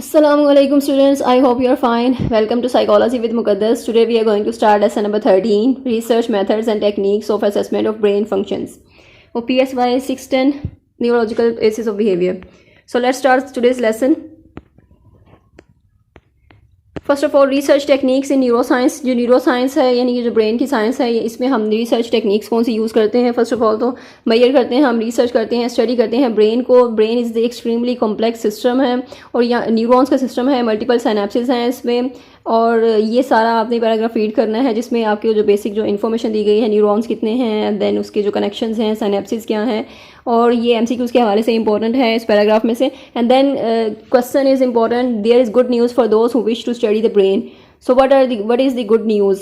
Assalamualaikum students, I hope you are fine. Welcome to Psychology with Muqaddas. Today we are going to start lesson number 13, Research Methods and Techniques of Assessment of Brain Functions. PSY 610, Neurological Basis of Behavior. So let's start today's lesson. First of all research techniques in neuroscience, जो neuroscience है यानी कि जो brain की science है, इसमें हम research techniques कौन सी यूज़ करते हैं। फर्स्ट ऑफ ऑल तो मेजर करते हैं, हम रिसर्च करते हैं, स्टडी करते हैं ब्रेन को। Brain is the extremely complex system है और यहाँ न्यूरॉन्स का सिस्टम है, मल्टीपल साइनेप्सिस हैं इसमें, और ये सारा आपने पैराग्राफ रीड करना है जिसमें आपके जो बेसिक जो इन्फॉर्मेशन दी गई है, न्यूरॉन्स कितने हैं, देन उसके जो कनेक्शंस हैं, साइनेप्सिस क्या हैं, और ये एमसीक्यूज के हवाले से इंपॉर्टेंट है इस पैराग्राफ में से। And then question is important, there is good news for those who wish to study the brain. So what is the good news.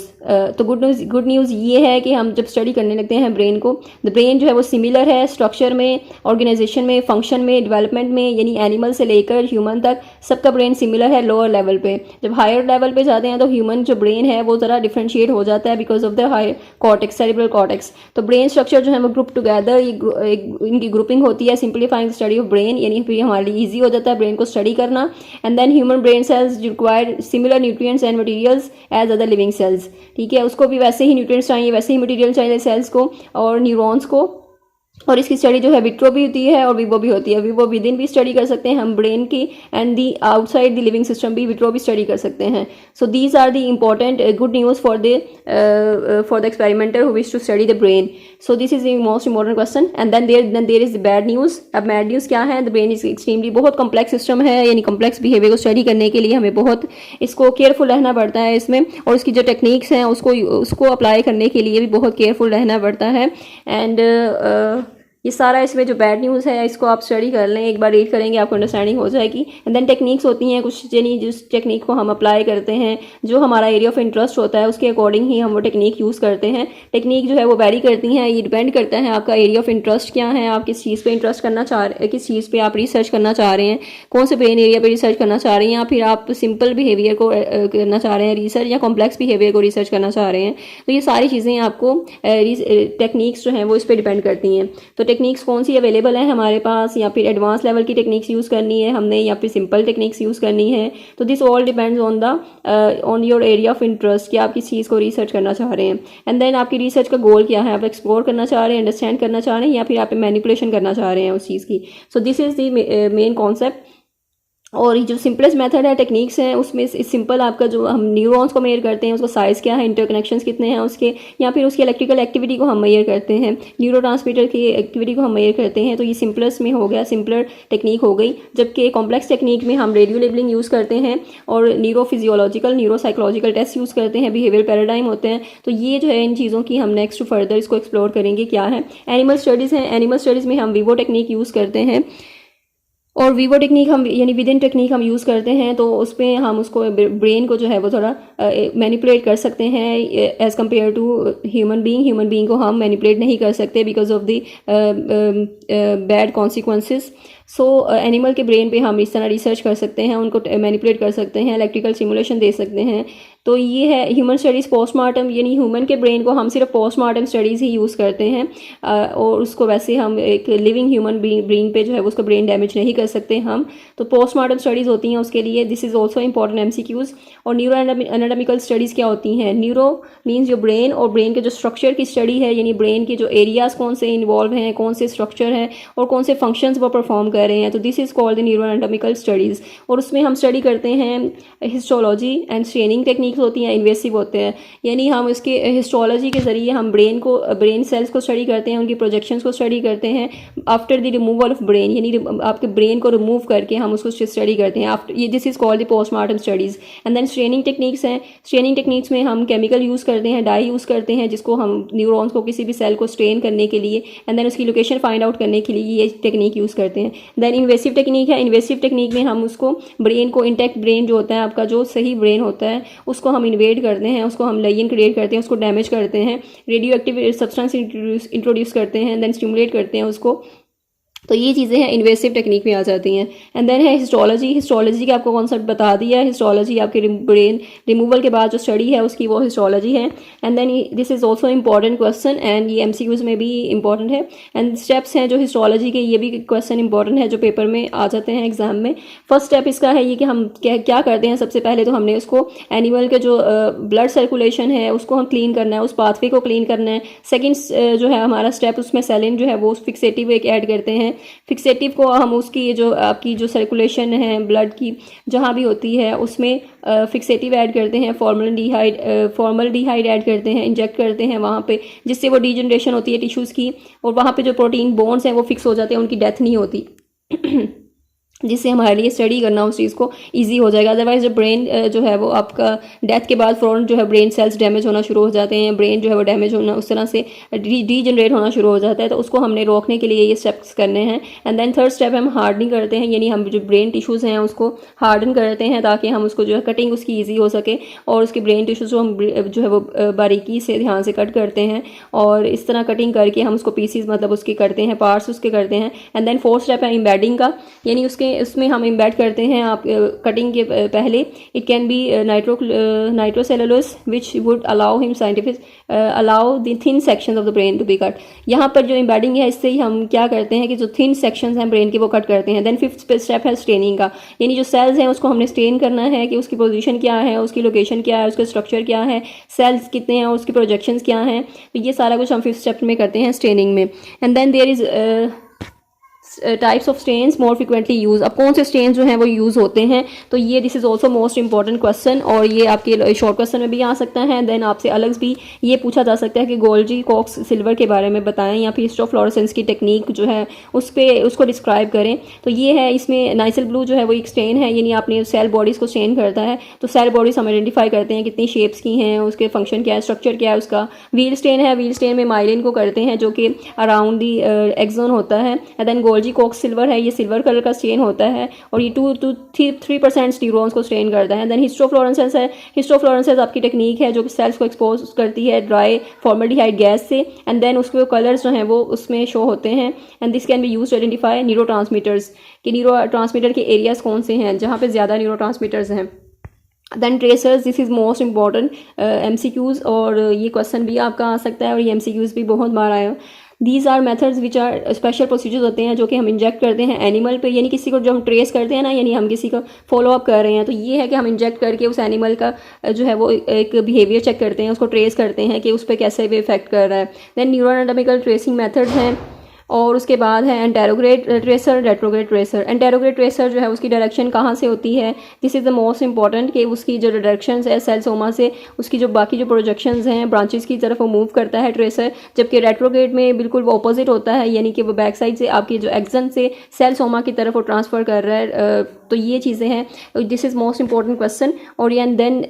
तो गुड न्यूज़ ये है कि हम जब स्टडी करने लगते हैं ब्रेन को, द ब्रेन जो है वो सिमिलर है स्ट्रक्चर में, ऑर्गेनाइजेशन में, फंक्शन में, डेवलपमेंट में, यानी एनिमल से लेकर ह्यूमन तक सबका ब्रेन सिमिलर है लोअर लेवल पे। जब हायर लेवल पे जाते हैं तो ह्यूमन जो ब्रेन है वो ज़रा डिफ्रेंशिएट हो जाता है because of the higher cortex, cerebral cortex. तो ब्रेन स्ट्रक्चर जो है वो ग्रुप टुगेदर, इनकी ग्रुपिंग होती है, simplifying the study of brain, यानी फिर हमारे लिए ईजी हो जाता है ब्रेन को स्टडी करना। And then human brain cells require similar nutrients and materials as other living cells. ठीक है, उसको भी वैसे ही न्यूट्रिएंट्स चाहिए, वैसे ही मटेरियल चाहिए सेल्स को और न्यूरॉन्स को। और इसकी स्टडी जो है विट्रो भी होती है और विवो भी होती है। विवो विद इन भी स्टडी कर सकते हैं हम ब्रेन की, and the outside the living system भी विट्रो भी स्टडी कर सकते हैं। So these are the important good news for the experimenter who wish to study the brain. So this is the most important question. And then there is the bad news. अब bad news क्या है? The brain is extremely बहुत complex system है, यानी complex behaviour को study करने के लिए हमें बहुत इसको केयरफुल रहना पड़ता है इसमें, और इसकी जो टेक्निक्स हैं उसको अप्लाई करने के लिए भी बहुत केयरफुल रहना पड़ता है। एंड ये सारा इसमें जो बैड न्यूज़ है इसको आप स्टडी कर लें, एक बार रीड करेंगे आपको अंडरस्टैंडिंग हो जाएगी। एंड देन टेक्निक्स होती हैं कुछ, यानी जिस टेक्निक को हम अप्लाई करते हैं, जो हमारा एरिया ऑफ इंटरेस्ट होता है उसके अकॉर्डिंग ही हम वो टेक्निक यूज़ करते हैं। टेक्निक जो है वो वेरी करती हैं, ये डिपेंड करता है आपका एरिया ऑफ इंटरेस्ट क्या है, आप किस चीज़ पे इंटरेस्ट करना चाह रहे हैं, किस चीज़ पे आप रिसर्च करना चाह रहे हैं, कौन से ब्रेन एरिया पे रिसर्च करना चाह रहे हैं, या फिर आप सिंपल बिहेवियर को करना चाह रहे हैं रिसर्च, या कॉम्प्लेक्स बिहेवियर को रिसर्च करना चाह रहे हैं। तो ये सारी चीज़ें आपको टेक्निक्स जो हैं वो इस पर डिपेंड करती हैं। तो टेक्निक्स कौन सी अवेलेबल है हमारे पास, या फिर एडवांस लेवल की टेक्निक्स यूज़ करनी है हमने, या फिर सिंपल टेक्निक्स यूज़ करनी है। तो this all depends on your area of interest कि आप किस चीज़ को रिसर्च करना चाह रहे हैं। एंड देन आपकी रिसर्च का गोल क्या है, आप एक्सप्लोर करना चाह रहे हैं, अंडरस्टैंड करना चाह रहे हैं, या फिर आप मैनिपुलेशन करना चाह रहे हैं उस चीज़ की। So this is the main concept. और ये जो सिंपलेस्ट मेथड है, टेक्निक्स हैं, उसमें सिंपल आपका जो हम न्यूरॉन्स को मेजर करते हैं, उसका साइज़ क्या है, इंटरकनेक्शंस कितने हैं उसके, या फिर उसकी इलेक्ट्रिकल एक्टिविटी को हम मेजर करते हैं, न्यूरोट्रांसमीटर की एक्टिविटी को हम मेजर करते हैं। तो ये सिंपलेस्ट में हो गया, सिंपलर टेक्निक हो गई। जबकि कॉम्प्लेक्स टेक्निक में हम रेडियो लेबलिंग यूज़ करते हैं और न्यूरोफिजियोलॉजिकल, न्यूरोसाइकोलॉजिकल टेस्ट यूज़ करते हैं, बिहेवियर पैराडाइम होते हैं। तो ये जो है इन चीज़ों की हम नेक्स्ट फर्दर इसको एक्सप्लोर करेंगे क्या है। एनिमल स्टडीज़ हैं, एनिमल स्टडीज़ में हम विवो टेक्निक यूज़ करते हैं, और विवो टेक्निक हम यानी विद इन टेक्निक हम यूज़ करते हैं। तो उसमें हम उसको ब्रेन को जो है वो थोड़ा मैनिपुलेट कर सकते हैं as compare to human being को हम मैनिपुलेट नहीं कर सकते because of the bad consequences. So animal के ब्रेन पे हम इस तरह रिसर्च कर सकते हैं, उनको मैनिपुलेट कर सकते हैं, इलेक्ट्रिकल सिमुलेशन दे सकते हैं। तो ये है ह्यूमन स्टडीज़ पोस्टमार्टम, यानी ह्यूमन के ब्रेन को हम सिर्फ पोस्टमार्टम स्टडीज़ ही यूज़ करते हैं, और उसको वैसे हम एक लिविंग ह्यूमन बीइंग पे जो है उसको ब्रेन डैमेज नहीं कर सकते हम। तो पोस्टमार्टम स्टडीज़ होती हैं उसके लिए। This is also important MCQs. और न्यूरो एनाटॉमिकल स्टडीज़ क्या होती हैं? न्यूरो मीन्स जो ब्रेन, और ब्रेन के जो स्ट्रक्चर की स्टडी है, यानी ब्रेन के जो एरियाज़ कौन से इन्वॉल्व हैं, कौन से स्ट्रक्चर हैं और कौन से फंक्शंस वो परफॉर्म कर रहे हैं। तो this is called the neuro anatomical studies. और उसमें हम स्टडी करते हैं हिस्टोलॉजी एंड स्ट्रेनिंग टेक्निक्स होती हैं, इन्वेसिव होते हैं, यानी हम इसके हिस्टोलॉजी के ज़रिए हम ब्रेन सेल्स को स्टडी करते हैं, उनकी प्रोजेक्शंस को स्टडी करते हैं after the removal of brain, यानी आपके ब्रेन को रिमूव करके हम उसको स्टडी करते हैं आफ्टर। ये this is called the postmortem studies. And then staining techniques हैं। स्ट्रेनिंग टेक्निक्स में हम केमिकल यूज़ करते हैं, डाई यूज़ करते हैं, जिसको हम न्यूरॉन्स को किसी भी सेल को स्ट्रेन करने के लिए एंड देन उसकी लोकेशन फाइंड आउट करने के लिए ये टेक्निक यूज़ करते हैं। देन इन्वेसिव टेक्निक है। इन्वेसिव टेक्निक में हम उसको ब्रेन को, इंटैक्ट ब्रेन जो होता है आपका, जो सही ब्रेन होता है, उसको हम इन्वेड करते हैं, उसको हम लेजन क्रिएट करते हैं, उसको डैमेज करते हैं, रेडियो एक्टिव सब्सटेंस इंट्रोड्यूस करते हैं, देन स्टिमुलेट करते हैं उसको, तो ये चीज़ें हैं इन्वेसिव टेक्निक में आ जाती हैं। एंड देन है हिस्टोलॉजी। हिस्टोलॉजी का आपको कॉन्सेप्ट बता दिया है। हिस्टोलॉजी आपके ब्रेन रिमूवल के बाद जो स्टडी है उसकी वो हिस्टोलॉजी है। And then this is also important question and ये एमसीक्यूज में भी इंपॉर्टेंट है। एंड स्टेप्स हैं जो हिस्टोलॉजी के, ये भी क्वेश्चन इंपॉर्टेंट है जो पेपर में आ जाते हैं एग्जाम में। फर्स्ट स्टेप इसका है ये कि हम क्या करते हैं। सबसे पहले तो हमने उसको एनिमल के जो ब्लड सर्कुलेशन है उसको हम क्लीन करना है, उस पाथवे को क्लीन करना है। सेकेंड जो है हमारा स्टेप, उसमें सेलिन जो है वो फिक्सेटिव एक ऐड करते हैं। फिक्सेटिव को हम उसकी जो आपकी जो सर्कुलेशन है ब्लड की जहाँ भी होती है उसमें फिक्सेटिव ऐड करते हैं। फॉर्मल्डिहाइड ऐड करते हैं, इंजेक्ट करते हैं वहाँ पे, जिससे वो डीजनरेशन होती है टिश्यूज़ की और वहाँ पे जो प्रोटीन बॉन्ड्स हैं वो फिक्स हो जाते हैं, उनकी डेथ नहीं होती जिससे हमारे लिए स्टडी करना उस चीज़ को इजी हो जाएगा। अदरवाइज जब ब्रेन जो है वो आपका डेथ के बाद फ़ौरन जो है ब्रेन सेल्स डैमेज होना शुरू हो जाते हैं, ब्रेन जो है वो डैमेज होना उस तरह से डीजनरेट होना शुरू हो जाता है। तो उसको हमने रोकने के लिए ये स्टेप्स करने हैं। एंड देन थर्ड स्टेप हम हार्डनिंग करते हैं, यानी हम जो ब्रेन टिश्यूज़ हैं उसको हार्डन करते हैं ताकि हम उसको जो है कटिंग उसकी ईजी हो सके, और उसके ब्रेन टिश्यूज़ को हम जो है वो बारीकी से ध्यान से कट करते हैं और इस तरह कटिंग करके हम उसको पीसीज मतलब उसके करते हैं, पार्ट्स उसके करते हैं। एंड देन फोर्थ स्टेप है इम्बेडिंग का, यानी उसमें हम इम्बेड करते हैं आप कटिंग के पहले। It can be nitrocellulose which would allow him scientific allow the thin sections of the brain to be cut. यहाँ पर जो इम्बेडिंग है इससे ही हम क्या करते हैं कि जो थिन सेक्शंस हैं ब्रेन के वो कट करते हैं। देन फिफ्थ स्टेप है स्टेनिंग का, यानी जो सेल्स हैं उसको हमने स्टेन करना है कि उसकी पोजीशन क्या है, उसकी लोकेशन क्या है, उसका स्ट्रक्चर क्या है, सेल्स कितने हैं और उसकी प्रोजेक्शंस क्या हैं। तो ये सारा कुछ हम फिफ्थ स्टेप में करते हैं स्टेनिंग में। And then there is types of stains more frequently use. अब कौन से स्टेन्स जो हैं वो यूज़ होते हैं, तो ये this is also most important question और ये आपके शॉर्ट क्वेश्चन में भी आ सकता है। देन आपसे अलग भी ये पूछा जा सकता है कि गोल्जी कॉक्स सिल्वर के बारे में बताएं या फिर हिस्टोफ्लोरेसेंस की टेक्निक जो है उसको डिस्क्राइब करें। तो ये है, इसमें नाइसिल ब्लू जो है वो एक स्टेन है, यानी आपने सेल बॉडीज़ को स्टेन करता है। तो सेल बॉडीज हम आइडेंटिफाई करते हैं कितनी शेप्स की हैं, उसके फंक्शन क्या है, स्ट्रक्चर क्या है उसका। व्हील स्टेन है, व्हील स्टेन में माइलिन को करते हैं जो कि अराउंड दी एक्सोन होता है। And then Golgi Cox silver है, ये सिल्वर कलर का स्टेन होता है और ये 2-3% न्यूरॉन्स को स्टेन करता है। देन हिस्टोफ्लोरेसेंस है, हिस्टोफ्लोरेसेंस आपकी टेक्निक है जो सेल्स को एक्सपोज करती है ड्राई फॉर्मल्डिहाइड गैस से। एंड देन उसके कलर्स जो हैं वो उसमें शो होते हैं। And this can be use to identify neurotransmitters, कि न्यूरोट्रांसमीटर के एरियाज कौन से हैं जहाँ पे ज़्यादा न्यूरोट्रांसमीटर्स हैं। Then tracers, this is most important MCQs, और ये क्वेश्चन भी आपका आ सकता है और ये एमसीक्यूज़ भी बहुत बार आए। These are methods which are special procedures होते हैं जो कि हम इंजेक्ट करते हैं एनिमल पे, यानी किसी को जो हम ट्रेस करते हैं ना, यानी हम किसी का फॉलोअप कर रहे हैं, तो ये है कि हम इंजेक्ट करके उस एनिमल का जो है वो एक बिहेवियर चेक करते हैं, उसको ट्रेस करते हैं कि उस पर कैसे भी इफेक्ट कर रहा है। Then neuro anatomical tracing method हैं और उसके बाद है anterograde tracer, retrograde tracer. Anterograde tracer जो है उसकी डायरेक्शन कहाँ से होती है, this is the most important, कि उसकी जो डायरेक्शन है सेल सोमा से उसकी जो बाकी जो प्रोजेक्शंस हैं ब्रांचेस की तरफ वो मूव करता है ट्रेसर। जबकि रेट्रोग्रेड में बिल्कुल वो ऑपोजिट होता है, यानी कि वो बैक साइड से आपकी जो एक्सन से सेल सोमा की तरफ वो ट्रांसफ़र कर रहा है। तो ये चीज़ें हैं, this is most important question. और एंड देन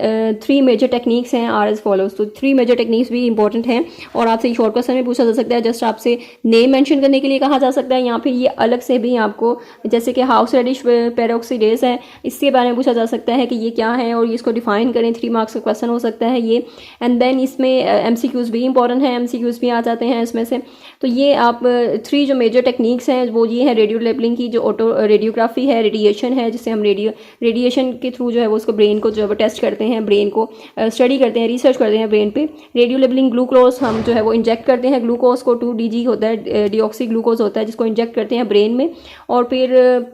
3 मेजर टेक्निक्स हैं आर एज फॉलोज। तो 3 मेजर टेक्निक्स भी इंपॉर्टेंट हैं और आपसे शॉर्ट क्वेश्चन में पूछा जा सकता है। जस्ट आपसे नेम मेंशन करने के लिए कहा जा सकता है, यहाँ पे ये अलग से भी आपको, जैसे कि हाउस रेडिश पेरोक्सीडेज है, इसके बारे में पूछा जा सकता है कि ये क्या है और इसको डिफाइन करें। 3 मार्क्स का क्वेश्चन हो सकता है ये। एंड देन इसमें एमसीक्यूज़ भी इंपॉर्टेंट है, एमसीक्यूज़ भी आ जाते हैं इसमें से। तो ये आप 3 जो मेजर टेक्निक्स हैं वो ये है रेडियो लेबलिंग की, जो ऑटो रेडियोग्राफी है, रेडिएशन है जिससे हम रेडिएशन के थ्रू जो है वो उसको ब्रेन को जो है टेस्ट करते हैं, ब्रेन को स्टडी करते हैं, रिसर्च करते हैं ब्रेन पे। रेडियो लेबलिंग ग्लूकोज हम जो है वो इंजेक्ट करते हैं, ग्लूकोज को 2DG होता है, डीऑक्सी ग्लूकोज होता है जिसको इंजेक्ट करते हैं ब्रेन में, और फिर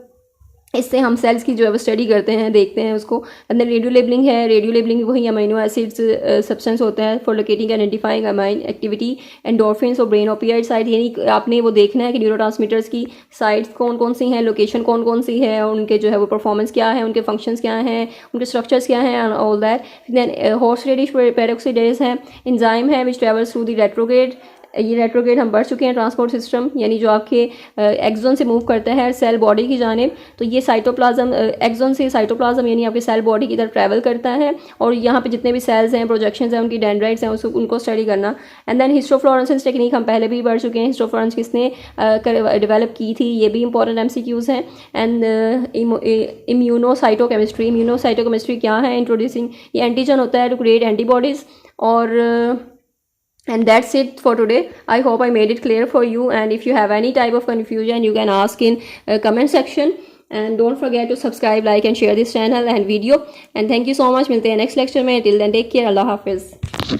इससे हम सेल्स की जो है वो स्टडी करते हैं, देखते हैं उसको। अंदर रेडियो लेबलिंग है, रेडियो लेबलिंग वही अमीनो एसिड्स सब्सटेंस होता है for locating identifying amine activity endorphins और ब्रेन ओपियाइड साइड, यानी आपने वो देखना है कि न्यूरोट्रांसमीटर्स की साइड्स कौन कौन सी हैं, लोकेशन कौन कौन सी है, और उनके जो है वो परफॉर्मेंस क्या है, उनके फंक्शंस क्या हैं, उनके स्ट्रक्चर्स क्या हैं, all that. Then horseradish peroxidase है, एंजाइम है which travels through the retrograde. ये रेट्रोग्रेड हम बढ़ चुके हैं ट्रांसपोर्ट सिस्टम, यानी जो आपके एक्सोन से मूव करता है सेल बॉडी की जानिब। तो ये साइटोप्लाज्म, एक्सोन से साइटोप्लाज्म यानी आपके सेल बॉडी की तरफ ट्रैवल करता है, और यहाँ पे जितने भी सेल्स हैं, प्रोजेक्शंस हैं, उनकी डेंड्राइट्स हैं, उनको स्टडी करना। एंड देन हिस्टोफ्लोरेसेंस टेक्निक हम पहले भी बढ़ चुके हैं, हिस्टोफ्लोरेंस किसने डेवलप की थी, ये भी इंपॉर्टेंट एमसीक्यूज़ हैं। एंड इम्यूनोसाइटोकेमिस्ट्री, इम्यूनोसाइटोकेमिस्ट्री क्या है, इंट्रोड्यूसिंग, ये एंटीजन होता है टू क्रिएट एंटीबॉडीज़। और And that's it for today. I hope I made it clear for you, and if you have any type of confusion you can ask in comment section. And don't forget to subscribe, like and share this channel and video. And thank you so much. मिलते हैं next lecture में. Till then take care. Allah Hafiz.